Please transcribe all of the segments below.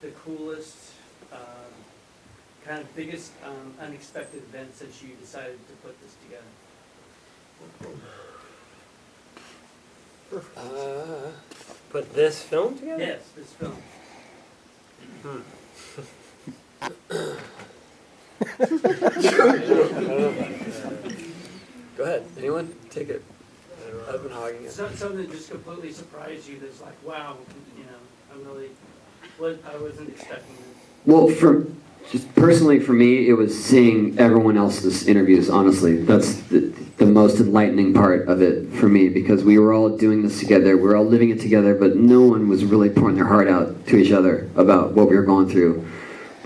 the coolest, kind of biggest unexpected event since you decided to put this together? Put this film together? Yes, this film. Go ahead. Anyone? Take it. I've been hogging it. Something that just completely surprised you that's like, wow, you know, I wasn't expecting this. Well, just personally for me, it was seeing everyone else's interviews, honestly. That's the most enlightening part of it for me, because we were all doing this together, we were all living it together, but no one was really pouring their heart out to each other about what we were going through,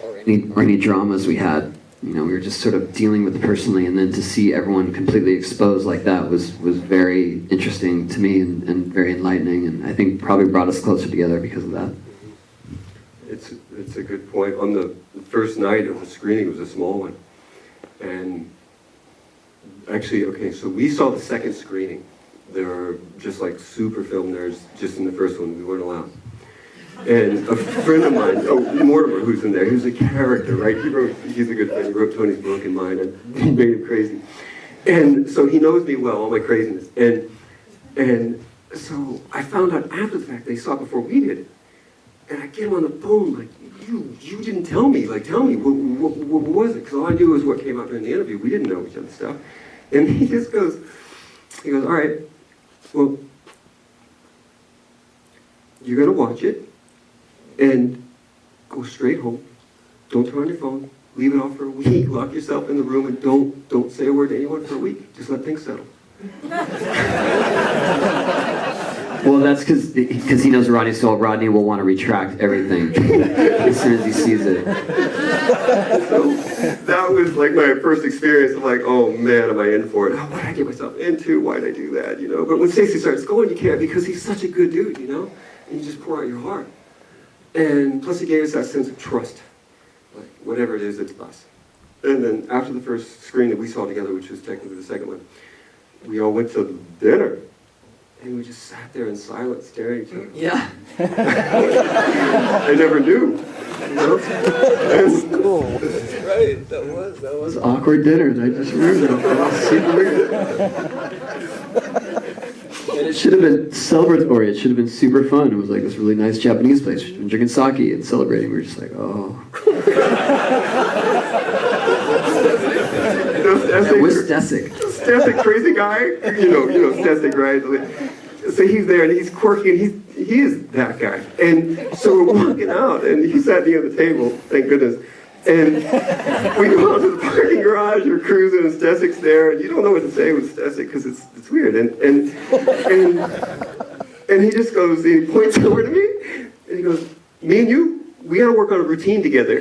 or any dramas we had. You know, we were just sort of dealing with it personally, and then to see everyone completely exposed like that was very interesting to me and very enlightening, and I think probably brought us closer together because of that. It's a good point. On the first night of the screening, it was a small one. And actually, okay, so we saw the second screening. There were just like super film nerds just in the first one. We weren't allowed. And a friend of mine, Mortimer, who's in there, he was a character, right? He's a good friend. He wrote Tony's book and mine, and he made him crazy. And so he knows me well, all my craziness. And so I found out after the fact they saw it before we did it. And I get him on the phone, like, you didn't tell me. Like, tell me, what was it? Because all I knew was what came out during the interview. We didn't know each other's stuff. And he just goes, all right, well, you're going to watch it and go straight home. Don't turn on your phone. Leave it off for a week. Lock yourself in the room and don't say a word to anyone for a week. Just let things settle. Well, that's because he knows Rodney, so Rodney will want to retract everything as soon as he sees it. So that was like my first experience of like, oh man, am I in for it? Oh, what did I get myself into? Why did I do that? You know. But when Stacey starts going, you can't, because he's such a good dude, you know. And you just pour out your heart. And plus, he gave us that sense of trust. Like whatever it is, it's us. And then after the first screen that we saw together, which was technically the second one, we all went to dinner. And we just sat there in silence, staring at each other. Yeah. I never knew. You know? That's cool. That's right. That was. It was awkward dinner, and I just remember that. It was super weird. And it should have been celebratory. It should have been super fun. It was like this really nice Japanese place. We've been drinking sake and celebrating. We were just like, oh. That was Stesic. Stesic, crazy guy. You know Stesic, right? So he's there, and he's quirky, and he is that guy. And so we're walking out, and he sat near the table, thank goodness. And we go out to the parking garage, we're cruising, and Stesic's there, and you don't know what to say with Stesic, because it's weird. And he just goes, and he points over to me, and he goes, me and you, we gotta work on a routine together.